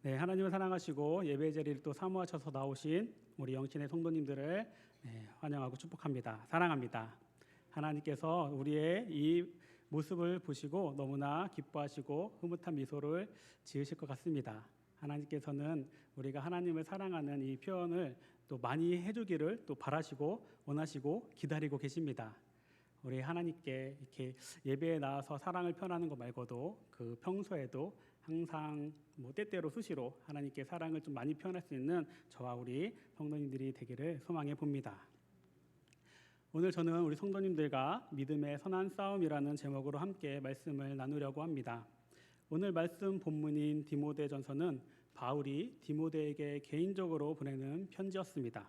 네, 하나님을 사랑하시고 예배 자리를 또 사모하셔서 나오신 우리 영신의 성도님들을 환영하고 축복합니다. 사랑합니다. 하나님께서 우리의 이 모습을 보시고 너무나 기뻐하시고 흐뭇한 미소를 지으실 것 같습니다. 하나님께서는 우리가 하나님을 사랑하는 이 표현을 또 많이 해주기를 또 바라시고 원하시고 기다리고 계십니다. 우리 하나님께 이렇게 예배에 나와서 사랑을 표현하는 것 말고도 그 평소에도 항상 때때로 수시로 하나님께 사랑을 좀 많이 표현할 수 있는 저와 우리 성도님들이 되기를 소망해 봅니다. 오늘 저는 우리 성도님들과 믿음의 선한 싸움이라는 제목으로 함께 말씀을 나누려고 합니다. 오늘 말씀 본문인 디모데전서는 바울이 디모데에게 개인적으로 보내는 편지였습니다.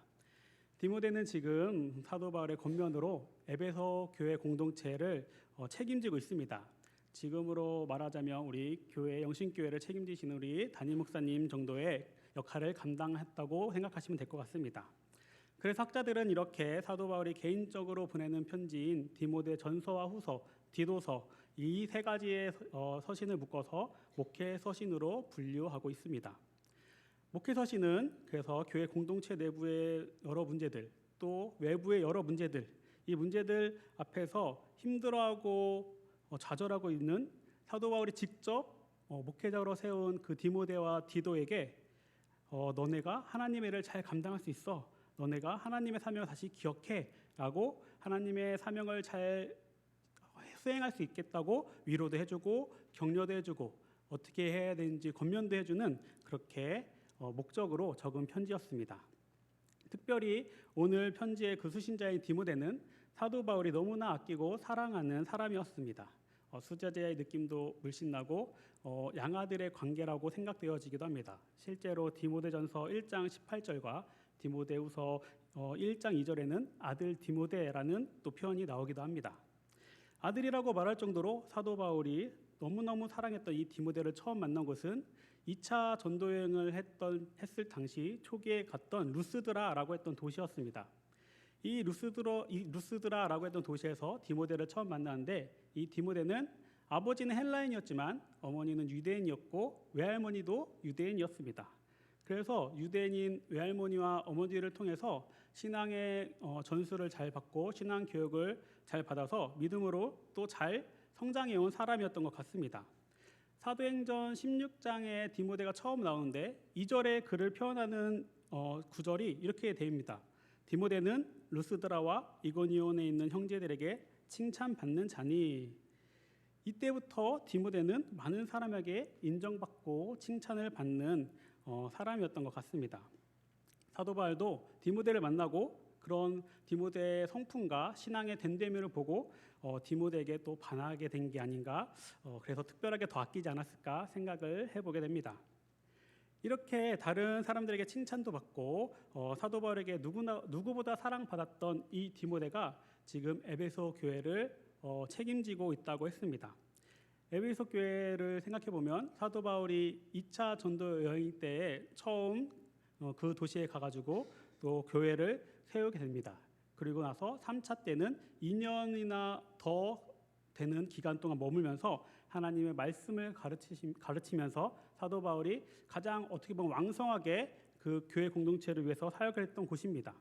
디모데는 지금 사도 바울의 권면으로 에베소 교회 공동체를 책임지고 있습니다. 지금으로 말하자면 우리 교회 영신교회를 책임지시는 우리 담임 목사님 정도의 역할을 감당했다고 생각하시면 될 것 같습니다. 그래서 학자들은 이렇게 사도 바울이 개인적으로 보내는 편지인 디모데 전서와 후서, 디도서 이 세 가지의 서신을 묶어서 목회 서신으로 분류하고 있습니다. 목회 서신은 그래서 교회 공동체 내부의 여러 문제들, 또 외부의 여러 문제들, 이 문제들 앞에서 힘들어하고 좌절하고 있는 사도 바울이 직접 목회자로 세운 그 디모데와 디도에게 너네가 하나님의 일을 잘 감당할 수 있어, 너네가 하나님의 사명을 다시 기억해 라고 하나님의 사명을 잘 수행할 수 있겠다고 위로도 해주고 격려도 해주고 어떻게 해야 되는지 권면도 해주는 그렇게 목적으로 적은 편지였습니다. 특별히 오늘 편지의 그 수신자인 디모데는 사도 바울이 너무나 아끼고 사랑하는 사람이었습니다. 수자제의 느낌도 물씬 나고 양아들의 관계라고 생각되어지기도 합니다. 실제로 디모데전서 1장 18절과 디모데후서 1장 2절에는 아들 디모데라는 또 표현이 나오기도 합니다. 아들이라고 말할 정도로 사도 바울이 너무너무 사랑했던 이 디모데를 처음 만난 곳은 2차 전도 여행을 했을 당시 초기에 갔던 루스드라라고 했던 도시였습니다. 이 루스드라라고 했던 도시에서 디모데를 처음 만났는데 이 디모데는 아버지는 헬라인이었지만 어머니는 유대인이었고 외할머니도 유대인이었습니다. 그래서 유대인인 외할머니와 어머니를 통해서 신앙의 전수를 잘 받고 신앙 교육을 잘 받아서 믿음으로 또 잘 성장해온 사람이었던 것 같습니다. 사도행전 16장에 디모데가 처음 나오는데 2절에 그를 표현하는 구절이 이렇게 됩니다. 디모데는 루스드라와 이고니온에 있는 형제들에게 칭찬받는 자니. 이때부터 디모데는 많은 사람에게 인정받고 칭찬을 받는 사람이었던 것 같습니다. 사도 바울도 디모데를 만나고 그런 디모데의 성품과 신앙의 됨됨이를 보고 디모데에게 또 반하게 된 게 아닌가, 그래서 특별하게 더 아끼지 않았을까 생각을 해보게 됩니다. 이렇게 다른 사람들에게 칭찬도 받고 사도 바울에게 누구보다 사랑받았던 이 디모데가 지금 에베소 교회를 책임지고 있다고 했습니다. 에베소 교회를 생각해보면 사도 바울이 2차 전도 여행 때에 처음 그 도시에 가가지고 또 교회를 세우게 됩니다. 그리고 나서 3차 때는 2년이나 더 되는 기간 동안 머물면서 하나님의 말씀을 가르치면서 사도 바울이 가장 어떻게 보면 왕성하게 그 교회 공동체를 위해서 사역을 했던 곳입니다.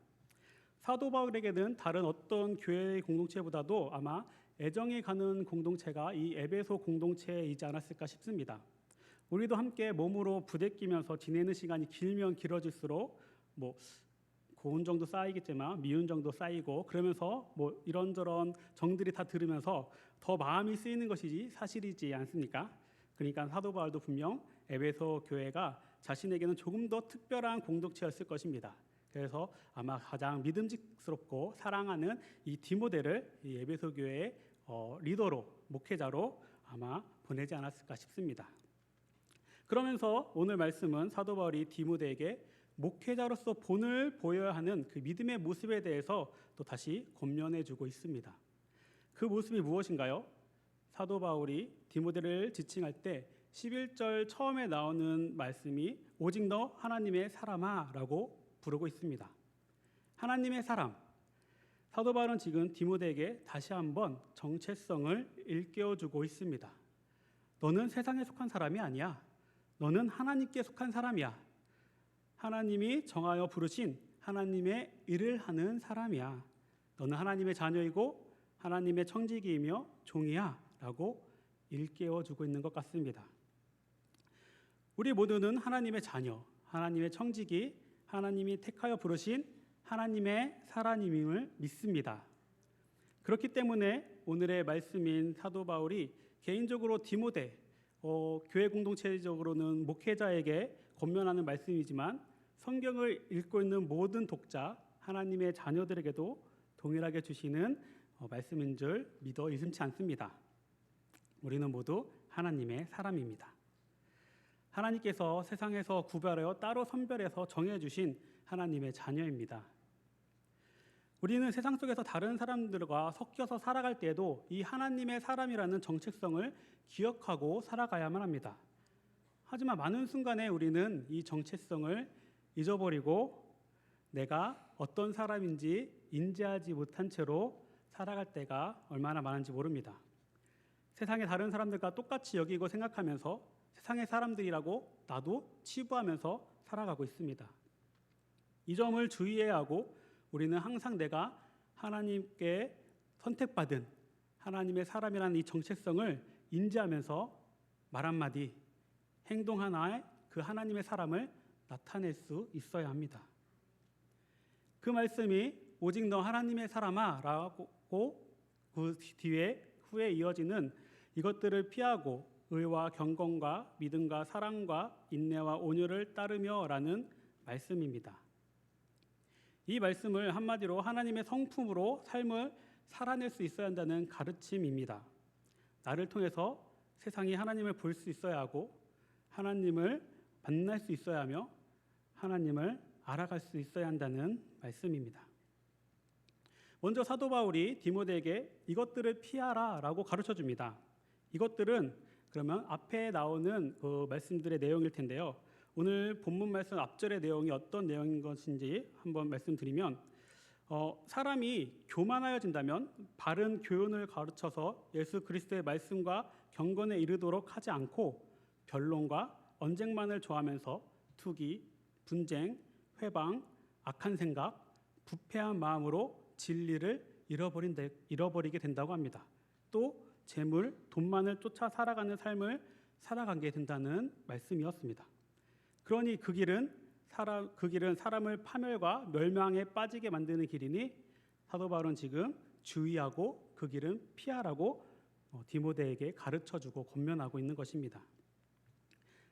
사도 바울에게는 다른 어떤 교회 공동체보다도 아마 애정이 가는 공동체가 이 에베소 공동체이지 않았을까 싶습니다. 우리도 함께 몸으로 부대끼면서 지내는 시간이 길면 길어질수록 고운 정도 쌓이겠지만 미운 정도 쌓이고 그러면서 이런저런 정들이 다 들으면서 더 마음이 쓰이는 것이지 사실이지 않습니까? 그러니까 사도 바울도 분명 에베소 교회가 자신에게는 조금 더 특별한 공동체였을 것입니다. 그래서 아마 가장 믿음직스럽고 사랑하는 이 디모데를 이 에베소 교회의 리더로, 목회자로 아마 보내지 않았을까 싶습니다. 그러면서 오늘 말씀은 사도 바울이 디모데에게 목회자로서 본을 보여야 하는 그 믿음의 모습에 대해서 또 다시 권면해주고 있습니다. 그 모습이 무엇인가요? 사도 바울이 디모데를 지칭할 때 11절 처음에 나오는 말씀이 오직 너 하나님의 사람아 라고 부르고 있습니다. 하나님의 사람. 사도 바울은 지금 디모데에게 다시 한번 정체성을 일깨워주고 있습니다. 너는 세상에 속한 사람이 아니야. 너는 하나님께 속한 사람이야. 하나님이 정하여 부르신 하나님의 일을 하는 사람이야. 너는 하나님의 자녀이고 하나님의 청지기이며 종이야 라고 일깨워주고 있는 것 같습니다. 우리 모두는 하나님의 자녀, 하나님의 청지기, 하나님이 택하여 부르신 하나님의 사람임을 믿습니다. 그렇기 때문에 오늘의 말씀인 사도 바울이 개인적으로 디모데, 교회 공동체적으로는 목회자에게 권면하는 말씀이지만 성경을 읽고 있는 모든 독자, 하나님의 자녀들에게도 동일하게 주시는 말씀인 줄 믿어 의심치 않습니다. 우리는 모두 하나님의 사람입니다. 하나님께서 세상에서 구별하여 따로 선별해서 정해주신 하나님의 자녀입니다. 우리는 세상 속에서 다른 사람들과 섞여서 살아갈 때에도 이 하나님의 사람이라는 정체성을 기억하고 살아가야만 합니다. 하지만 많은 순간에 우리는 이 정체성을 잊어버리고 내가 어떤 사람인지 인지하지 못한 채로 살아갈 때가 얼마나 많은지 모릅니다. 세상의 다른 사람들과 똑같이 여기고 생각하면서 세상의 사람들이라고 나도 치부하면서 살아가고 있습니다. 이 점을 주의해야 하고 우리는 항상 내가 하나님께 선택받은 하나님의 사람이라는 이 정체성을 인지하면서 말 한마디, 행동 하나에 그 하나님의 사람을 나타낼 수 있어야 합니다. 그 말씀이 오직 너 하나님의 사람아 라고 그 후에 이어지는 이것들을 피하고 의와 경건과 믿음과 사랑과 인내와 온유를 따르며 라는 말씀입니다. 이 말씀을 한마디로 하나님의 성품으로 삶을 살아낼 수 있어야 한다는 가르침입니다. 나를 통해서 세상이 하나님을 볼 수 있어야 하고 하나님을 만날 수 있어야 하며 하나님을 알아갈 수 있어야 한다는 말씀입니다. 먼저 사도 바울이 디모데에게 이것들을 피하라 라고 가르쳐 줍니다. 이것들은 그러면 앞에 나오는 그 말씀들의 내용일 텐데요. 오늘 본문 말씀 앞절의 내용이 어떤 내용인 것인지 한번 말씀드리면 사람이 교만하여진다면 바른 교훈을 가르쳐서 예수 그리스도의 말씀과 경건에 이르도록 하지 않고 변론과 언쟁만을 좋아하면서 투기, 분쟁, 회방, 악한 생각, 부패한 마음으로 진리를 잃어버리게 된다고 합니다. 또 재물, 돈만을 쫓아 살아가는 삶을 살아가게 된다는 말씀이었습니다. 그러니 그 길은 사람을 파멸과 멸망에 빠지게 만드는 길이니 사도 바울은 지금 주의하고 그 길은 피하라고 디모데에게 가르쳐주고 권면하고 있는 것입니다.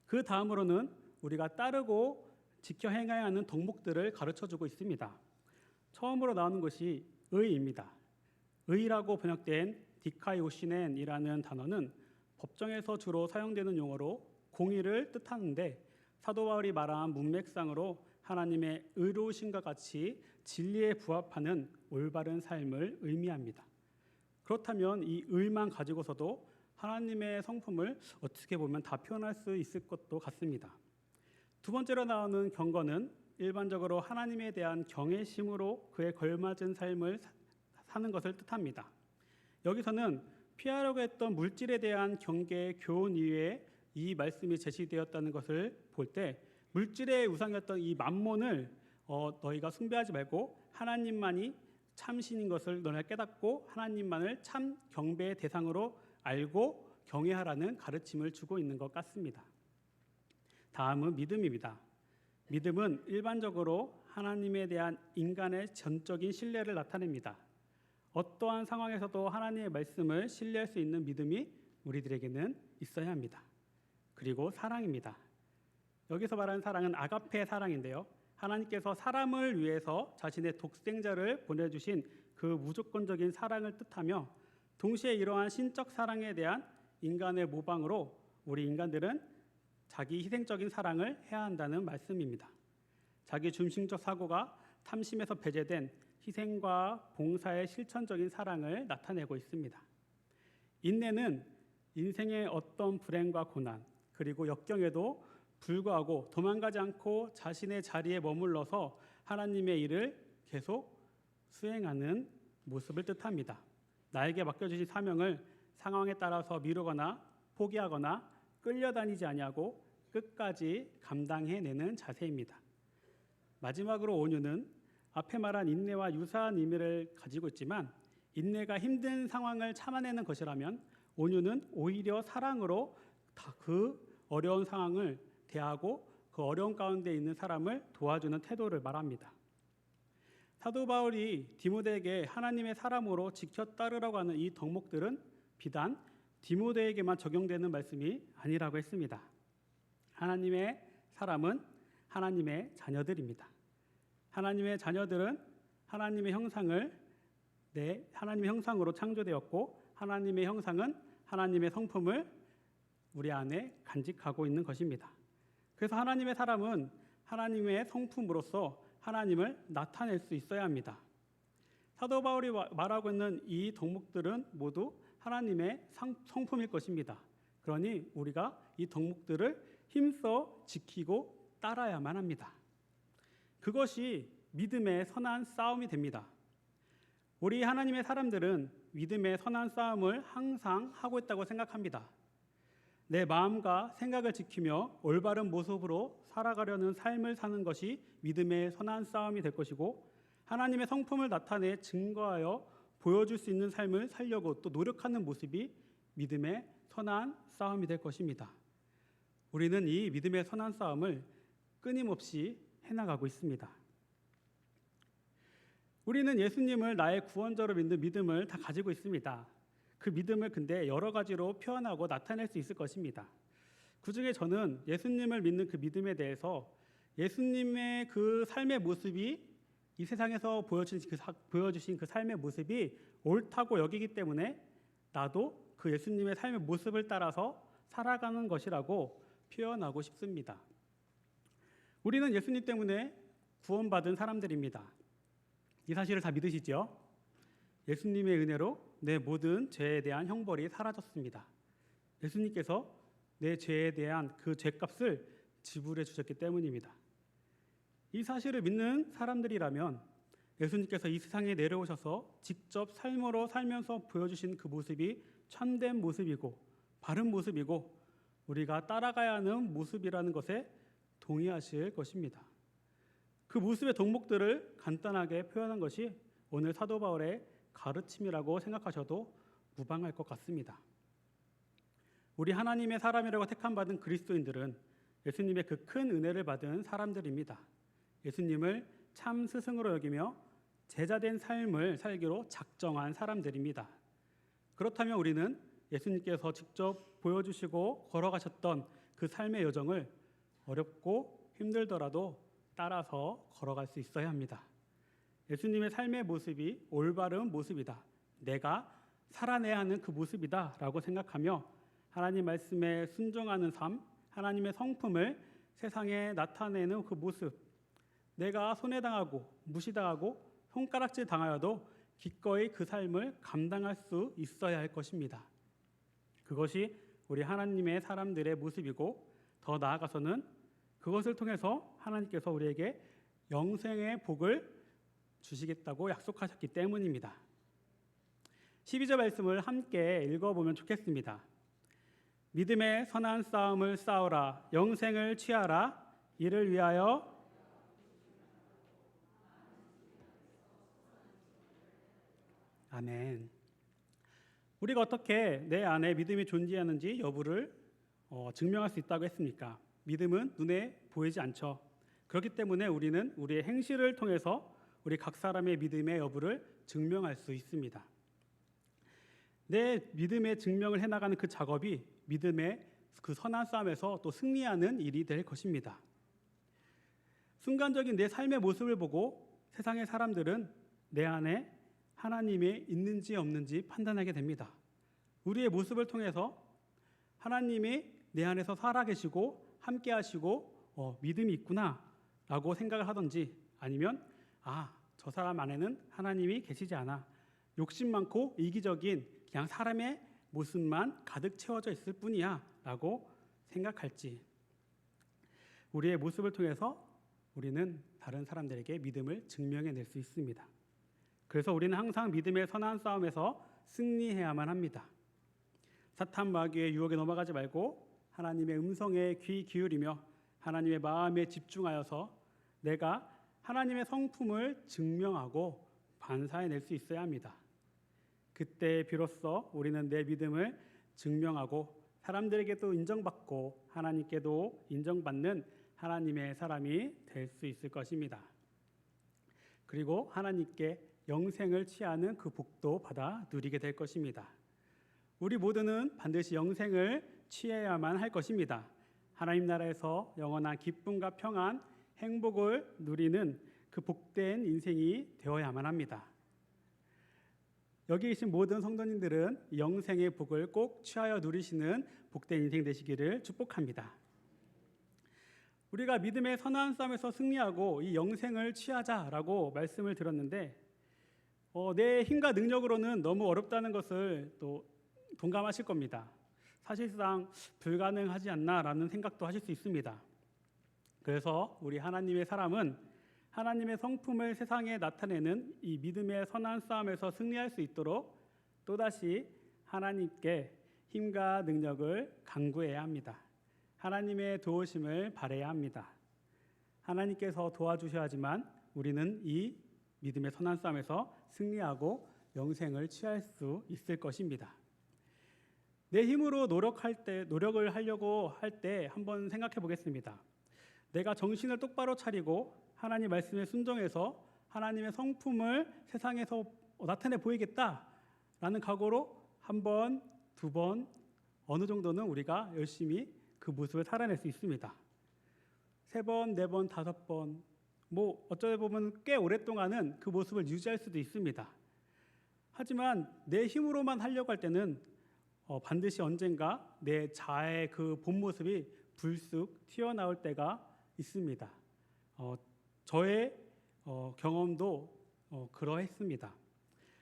그 다음으로는 우리가 따르고 지켜 행해야 하는 덕목들을 가르쳐주고 있습니다. 처음으로 나오는 것이 의입니다. 의라고 번역된 디카이오시넨이라는 단어는 법정에서 주로 사용되는 용어로 공의를 뜻하는데 사도 바울이 말한 문맥상으로 하나님의 의로우심과 같이 진리에 부합하는 올바른 삶을 의미합니다. 그렇다면 이 의만 가지고서도 하나님의 성품을 어떻게 보면 다 표현할 수 있을 것도 같습니다. 두 번째로 나오는 경건은 일반적으로 하나님에 대한 경외심으로 그에 걸맞은 삶을 사는 것을 뜻합니다. 여기서는 피하려고 했던 물질에 대한 경계의 교훈 이외에 이 말씀이 제시되었다는 것을 볼 때 물질의 우상이었던 이 맘몬을 너희가 숭배하지 말고 하나님만이 참신인 것을 너희가 깨닫고 하나님만을 참 경배의 대상으로 알고 경외하라는 가르침을 주고 있는 것 같습니다. 다음은 믿음입니다. 믿음은 일반적으로 하나님에 대한 인간의 전적인 신뢰를 나타냅니다. 어떠한 상황에서도 하나님의 말씀을 신뢰할 수 있는 믿음이 우리들에게는 있어야 합니다. 그리고 사랑입니다. 여기서 말하는 사랑은 아가페 사랑인데요. 하나님께서 사람을 위해서 자신의 독생자를 보내주신 그 무조건적인 사랑을 뜻하며 동시에 이러한 신적 사랑에 대한 인간의 모방으로 우리 인간들은 자기 희생적인 사랑을 해야 한다는 말씀입니다. 자기 중심적 사고가 탐심에서 배제된 희생과 봉사의 실천적인 사랑을 나타내고 있습니다. 인내는 인생의 어떤 불행과 고난 그리고 역경에도 불구하고 도망가지 않고 자신의 자리에 머물러서 하나님의 일을 계속 수행하는 모습을 뜻합니다. 나에게 맡겨주신 사명을 상황에 따라서 미루거나 포기하거나 끌려다니지 아니하고 끝까지 감당해내는 자세입니다. 마지막으로 온유는 앞에 말한 인내와 유사한 의미를 가지고 있지만 인내가 힘든 상황을 참아내는 것이라면 온유는 오히려 사랑으로 그 어려운 상황을 대하고 그 어려운 가운데 있는 사람을 도와주는 태도를 말합니다. 사도 바울이 디모데에게 하나님의 사람으로 지켜 따르라고 하는 이 덕목들은 비단 디모데에게만 적용되는 말씀이 아니라고 했습니다. 하나님의 사람은 하나님의 자녀들입니다. 하나님의 자녀들은 하나님의 형상으로 창조되었고 하나님의 형상은 하나님의 성품을 우리 안에 간직하고 있는 것입니다. 그래서 하나님의 사람은 하나님의 성품으로서 하나님을 나타낼 수 있어야 합니다. 사도 바울이 말하고 있는 이 덕목들은 모두 하나님의 성품일 것입니다. 그러니 우리가 이 덕목들을 힘써 지키고 따라야만 합니다. 그것이 믿음의 선한 싸움이 됩니다. 우리 하나님의 사람들은 믿음의 선한 싸움을 항상 하고 있다고 생각합니다. 내 마음과 생각을 지키며 올바른 모습으로 살아가려는 삶을 사는 것이 믿음의 선한 싸움이 될 것이고 하나님의 성품을 나타내 증거하여 보여줄 수 있는 삶을 살려고 또 노력하는 모습이 믿음의 선한 싸움이 될 것입니다. 우리는 이 믿음의 선한 싸움을 끊임없이 해나가고 있습니다. 우리는 예수님을 나의 구원자로 믿는 믿음을 다 가지고 있습니다. 그 믿음을 근데 여러 가지로 표현하고 나타낼 수 있을 것입니다. 그중에 저는 예수님을 믿는 그 믿음에 대해서 예수님의 그 삶의 모습이 이 세상에서 보여주신 그 삶의 모습이 옳다고 여기기 때문에 나도 그 예수님의 삶의 모습을 따라서 살아가는 것이라고 표현하고 싶습니다. 우리는 예수님 때문에 구원받은 사람들입니다. 이 사실을 다 믿으시죠? 예수님의 은혜로 내 모든 죄에 대한 형벌이 사라졌습니다. 예수님께서 내 죄에 대한 그 죄값을 지불해 주셨기 때문입니다. 이 사실을 믿는 사람들이라면 예수님께서 이 세상에 내려오셔서 직접 삶으로 살면서 보여주신 그 모습이 참된 모습이고 바른 모습이고 우리가 따라가야 하는 모습이라는 것에 동의하실 것입니다. 그 모습의 덕목들을 간단하게 표현한 것이 오늘 사도 바울의 가르침이라고 생각하셔도 무방할 것 같습니다. 우리 하나님의 사람이라고 택함받은 그리스도인들은 예수님의 그 큰 은혜를 받은 사람들입니다. 예수님을 참 스승으로 여기며 제자된 삶을 살기로 작정한 사람들입니다. 그렇다면 우리는 예수님께서 직접 보여주시고 걸어가셨던 그 삶의 여정을 어렵고 힘들더라도 따라서 걸어갈 수 있어야 합니다. 예수님의 삶의 모습이 올바른 모습이다. 내가 살아내야 하는 그 모습이다 라고 생각하며 하나님 말씀에 순종하는 삶, 하나님의 성품을 세상에 나타내는 그 모습, 내가 손해당하고 무시당하고 손가락질 당하여도 기꺼이 그 삶을 감당할 수 있어야 할 것입니다. 그것이 우리 하나님의 사람들의 모습이고 더 나아가서는 그것을 통해서 하나님께서 우리에게 영생의 복을 주시겠다고 약속하셨기 때문입니다. 12절 말씀을 함께 읽어보면 좋겠습니다. 믿음의 선한 싸움을 싸우라. 영생을 취하라. 이를 위하여 아멘. 우리가 어떻게 내 안에 믿음이 존재하는지 여부를 증명할 수 있다고 했습니까? 믿음은 눈에 보이지 않죠. 그렇기 때문에 우리는 우리의 행실을 통해서 우리 각 사람의 믿음의 여부를 증명할 수 있습니다. 내 믿음의 증명을 해나가는 그 작업이 믿음의 그 선한 싸움에서 또 승리하는 일이 될 것입니다. 순간적인 내 삶의 모습을 보고 세상의 사람들은 내 안에 하나님이 있는지 없는지 판단하게 됩니다. 우리의 모습을 통해서 하나님이 내 안에서 살아계시고 함께하시고 믿음이 있구나 라고 생각을 하든지 아니면 저 사람 안에는 하나님이 계시지 않아 욕심 많고 이기적인 그냥 사람의 모습만 가득 채워져 있을 뿐이야 라고 생각할지 우리의 모습을 통해서 우리는 다른 사람들에게 믿음을 증명해낼 수 있습니다. 그래서 우리는 항상 믿음의 선한 싸움에서 승리해야만 합니다. 사탄 마귀의 유혹에 넘어가지 말고 하나님의 음성에 귀 기울이며 하나님의 마음에 집중하여서 내가 하나님의 성품을 증명하고 반사해낼 수 있어야 합니다. 그때 비로소 우리는 내 믿음을 증명하고 사람들에게도 인정받고 하나님께도 인정받는 하나님의 사람이 될 수 있을 것입니다. 그리고 하나님께 영생을 취하는 그 복도 받아 누리게 될 것입니다. 우리 모두는 반드시 영생을 취해야만 할 것입니다. 하나님 나라에서 영원한 기쁨과 평안, 행복을 누리는 그 복된 인생이 되어야만 합니다. 여기 계신 모든 성도님들은 영생의 복을 꼭 취하여 누리시는 복된 인생 되시기를 축복합니다. 우리가 믿음의 선한 싸움에서 승리하고 이 영생을 취하자라고 말씀을 드렸는데 내 힘과 능력으로는 너무 어렵다는 것을 또 동감하실 겁니다. 사실상 불가능하지 않나라는 생각도 하실 수 있습니다. 그래서 우리 하나님의 사람은 하나님의 성품을 세상에 나타내는 이 믿음의 선한 싸움에서 승리할 수 있도록 또다시 하나님께 힘과 능력을 간구해야 합니다. 하나님의 도우심을 바라야 합니다. 하나님께서 도와주셔야 하지만 우리는 이 믿음의 선한 싸움에서 승리하고 영생을 취할 수 있을 것입니다. 내 힘으로 노력을 하려고 할 때 한번 생각해 보겠습니다. 내가 정신을 똑바로 차리고 하나님 말씀에 순종해서 하나님의 성품을 세상에서 나타내 보이겠다라는 각오로 한 번, 두 번, 어느 정도는 우리가 열심히 그 모습을 살아낼 수 있습니다. 세 번, 네 번, 다섯 번, 어쩌다 보면 꽤 오랫동안은 그 모습을 유지할 수도 있습니다. 하지만 내 힘으로만 하려고 할 때는 반드시 언젠가 내 자아의 그 본 모습이 불쑥 튀어나올 때가 있습니다. 저의 경험도 그러했습니다.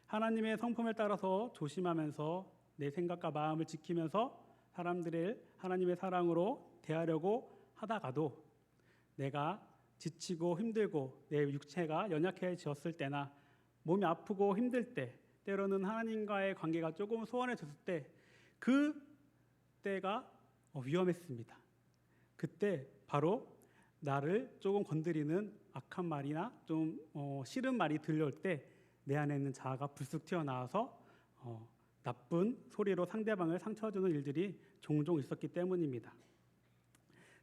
하나님의 성품을 따라서 조심하면서 내 생각과 마음을 지키면서 사람들을 하나님의 사랑으로 대하려고 하다가도 내가 지치고 힘들고 내 육체가 연약해졌을 때나 몸이 아프고 힘들 때, 때로는 하나님과의 관계가 조금 소원해졌을 때, 그 때가 위험했습니다. 그때 바로 나를 조금 건드리는 악한 말이나 좀 싫은 말이 들려올 때 내 안에 있는 자아가 불쑥 튀어나와서 나쁜 소리로 상대방을 상처주는 일들이 종종 있었기 때문입니다.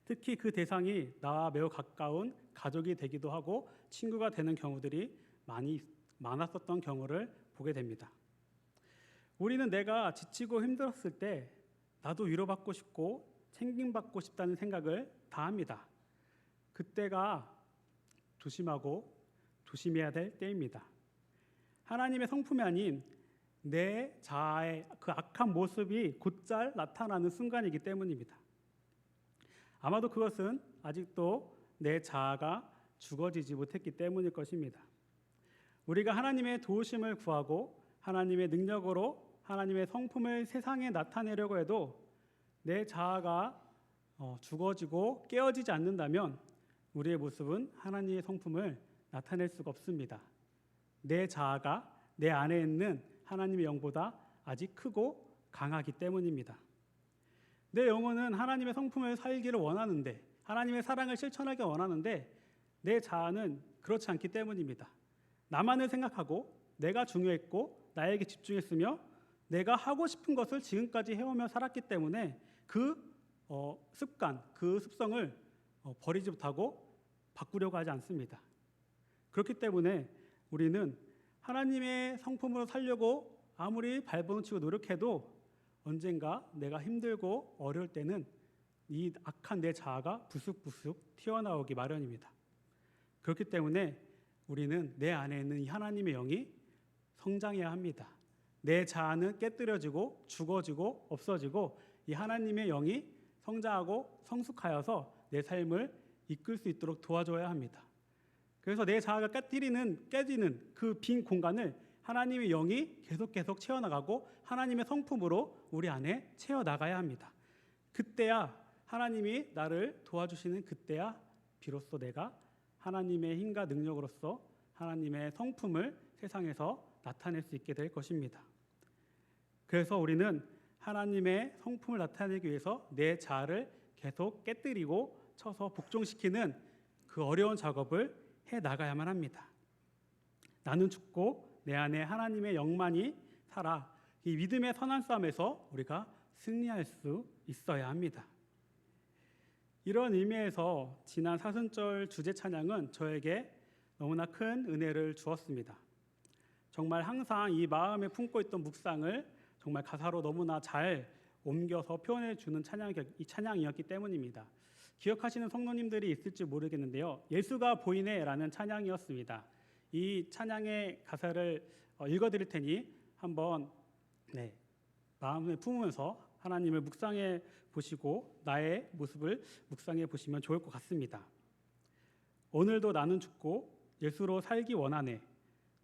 특히 그 대상이 나와 매우 가까운 가족이 되기도 하고 친구가 되는 경우들이 많았었던 경우를 보게 됩니다. 우리는 내가 지치고 힘들었을 때 나도 위로받고 싶고 챙김받고 싶다는 생각을 다 합니다. 그때가 조심하고 조심해야 될 때입니다. 하나님의 성품이 아닌 내 자아의 그 악한 모습이 곧잘 나타나는 순간이기 때문입니다. 아마도 그것은 아직도 내 자아가 죽어지지 못했기 때문일 것입니다. 우리가 하나님의 도우심을 구하고 하나님의 능력으로 하나님의 성품을 세상에 나타내려고 해도 내 자아가 죽어지고 깨어지지 않는다면 우리의 모습은 하나님의 성품을 나타낼 수가 없습니다. 내 자아가 내 안에 있는 하나님의 영보다 아직 크고 강하기 때문입니다. 내 영혼은 하나님의 성품을 살기를 원하는데, 하나님의 사랑을 실천하기 원하는데 내 자아는 그렇지 않기 때문입니다. 나만을 생각하고 내가 중요했고 나에게 집중했으며 내가 하고 싶은 것을 지금까지 해오며 살았기 때문에 그 습관, 그 습성을 버리지 못하고 바꾸려고 하지 않습니다. 그렇기 때문에 우리는 하나님의 성품으로 살려고 아무리 발버둥치고 노력해도 언젠가 내가 힘들고 어려울 때는 이 악한 내 자아가 부숙부숙 튀어나오기 마련입니다. 그렇기 때문에 우리는 내 안에 있는 이 하나님의 영이 성장해야 합니다. 내 자아는 깨뜨려지고 죽어지고 없어지고 이 하나님의 영이 성장하고 성숙하여서 내 삶을 이끌 수 있도록 도와줘야 합니다. 그래서 내 자아가 깨지는 그 빈 공간을 하나님의 영이 계속 채워나가고 하나님의 성품으로 우리 안에 채워나가야 합니다. 그때야 하나님이 나를 도와주시는 그때야 비로소 내가 하나님의 힘과 능력으로서 하나님의 성품을 세상에서 나타낼 수 있게 될 것입니다. 그래서 우리는 하나님의 성품을 나타내기 위해서 내 자아를 계속 깨뜨리고 쳐서 복종시키는 그 어려운 작업을 해 나가야만 합니다. 나는 죽고 내 안에 하나님의 영만이 살아. 이 믿음의 선한 싸움에서 우리가 승리할 수 있어야 합니다. 이런 의미에서 지난 사순절 주제 찬양은 저에게 너무나 큰 은혜를 주었습니다. 정말 항상 이 마음에 품고 있던 묵상을 정말 가사로 너무나 잘 옮겨서 표현해 주는 찬양이었기 때문입니다. 기억하시는 성도님들이 있을지 모르겠는데요. 예수가 보이네라는 찬양이었습니다. 이 찬양의 가사를 읽어드릴 테니 한번 마음에 품으면서 하나님을 묵상해 보시고 나의 모습을 묵상해 보시면 좋을 것 같습니다. 오늘도 나는 죽고 예수로 살기 원하네.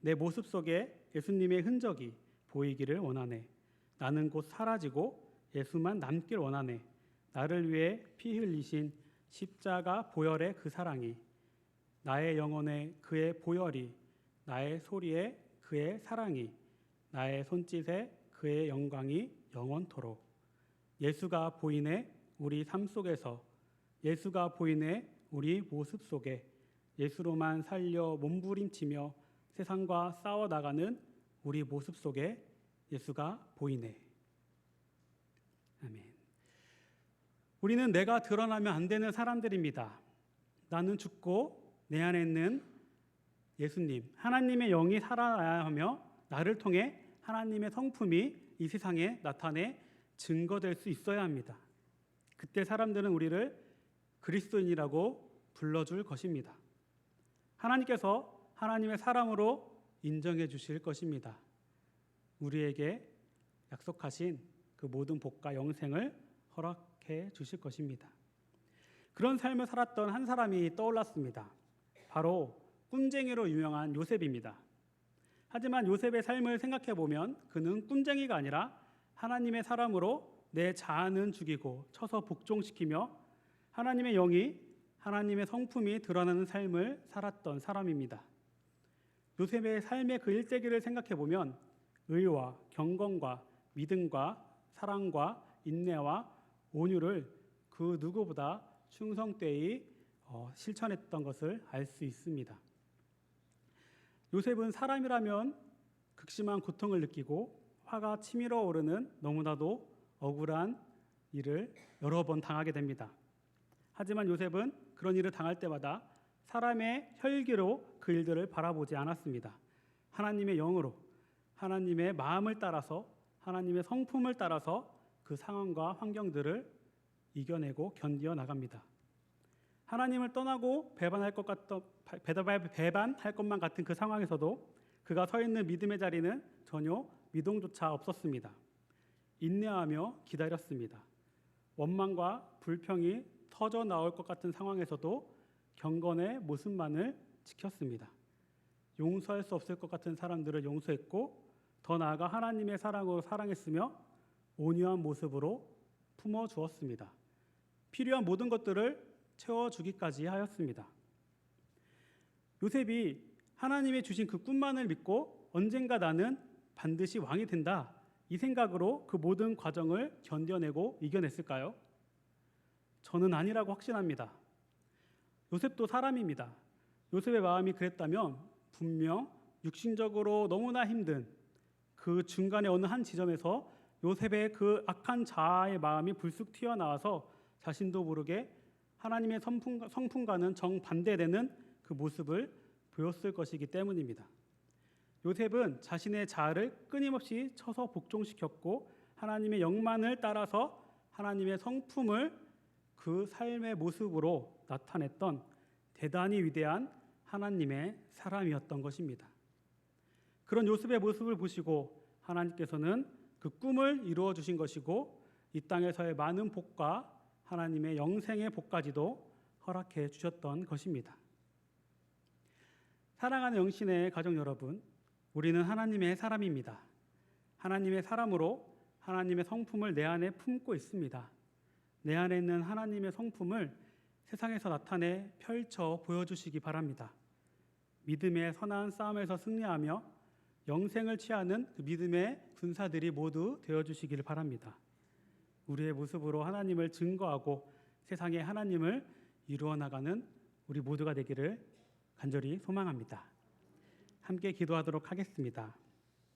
내 모습 속에 예수님의 흔적이 보이기를 원하네. 나는 곧 사라지고 예수만 남길 원하네. 나를 위해 피 흘리신 십자가 보혈의 그 사랑이, 나의 영혼에 그의 보혈이, 나의 소리에 그의 사랑이, 나의 손짓에 그의 영광이 영원토록. 예수가 보이네 우리 삶 속에서, 예수가 보이네 우리 모습 속에. 예수로만 살려 몸부림치며 세상과 싸워나가는 우리 모습 속에 예수가 보이네. 아멘. 우리는 내가 드러나면 안 되는 사람들입니다. 나는 죽고 내 안에 있는 예수님, 하나님의 영이 살아나야 하며 나를 통해 하나님의 성품이 이 세상에 나타내 증거될 수 있어야 합니다. 그때 사람들은 우리를 그리스도인이라고 불러줄 것입니다. 하나님께서 하나님의 사람으로 인정해 주실 것입니다. 우리에게 약속하신 그 모든 복과 영생을 허락해 주실 것입니다. 그런 삶을 살았던 한 사람이 떠올랐습니다. 바로 꾼쟁이로 유명한 요셉입니다. 하지만 요셉의 삶을 생각해 보면 그는 꾼쟁이가 아니라 하나님의 사람으로 내 자아는 죽이고 쳐서 복종시키며 하나님의 영이, 하나님의 성품이 드러나는 삶을 살았던 사람입니다. 요셉의 삶의 그 일대기를 생각해 보면 의와 경건과 믿음과 사랑과 인내와 온유를 그 누구보다 충성되이 실천했던 것을 알 수 있습니다. 요셉은 사람이라면 극심한 고통을 느끼고 화가 치밀어 오르는 너무나도 억울한 일을 여러 번 당하게 됩니다. 하지만 요셉은 그런 일을 당할 때마다 사람의 혈기로 그 일들을 바라보지 않았습니다. 하나님의 영으로, 하나님의 마음을 따라서, 하나님의 성품을 따라서 그 상황과 환경들을 이겨내고 견디어 나갑니다. 하나님을 떠나고 배반할 것만 같은 그 상황에서도 그가 서 있는 믿음의 자리는 전혀 미동조차 없었습니다. 인내하며 기다렸습니다. 원망과 불평이 터져 나올 것 같은 상황에서도 경건의 모습만을 지켰습니다. 용서할 수 없을 것 같은 사람들을 용서했고 더 나아가 하나님의 사랑으로 사랑했으며 온유한 모습으로 품어주었습니다. 필요한 모든 것들을 채워주기까지 하였습니다. 요셉이 하나님의 주신 그 꿈만을 믿고 언젠가 나는 반드시 왕이 된다, 이 생각으로 그 모든 과정을 견뎌내고 이겨냈을까요? 저는 아니라고 확신합니다. 요셉도 사람입니다. 요셉의 마음이 그랬다면 분명 육신적으로 너무나 힘든 그 중간에 어느 한 지점에서 요셉의 그 악한 자아의 마음이 불쑥 튀어나와서 자신도 모르게 하나님의 성품과는 정반대되는 그 모습을 보였을 것이기 때문입니다. 요셉은 자신의 자아를 끊임없이 쳐서 복종시켰고 하나님의 영만을 따라서 하나님의 성품을 그 삶의 모습으로 나타냈던 대단히 위대한 하나님의 사람이었던 것입니다. 그런 요셉의 모습을 보시고 하나님께서는 그 꿈을 이루어 주신 것이고 이 땅에서의 많은 복과 하나님의 영생의 복까지도 허락해 주셨던 것입니다. 사랑하는 영신의 가족 여러분, 우리는 하나님의 사람입니다. 하나님의 사람으로 하나님의 성품을 내 안에 품고 있습니다. 내 안에 있는 하나님의 성품을 세상에서 나타내 펼쳐 보여주시기 바랍니다. 믿음의 선한 싸움에서 승리하며 영생을 취하는 그 믿음의 군사들이 모두 되어주시기를 바랍니다. 우리의 모습으로 하나님을 증거하고 세상에 하나님을 이루어 나가는 우리 모두가 되기를 간절히 소망합니다. 함께 기도하도록 하겠습니다.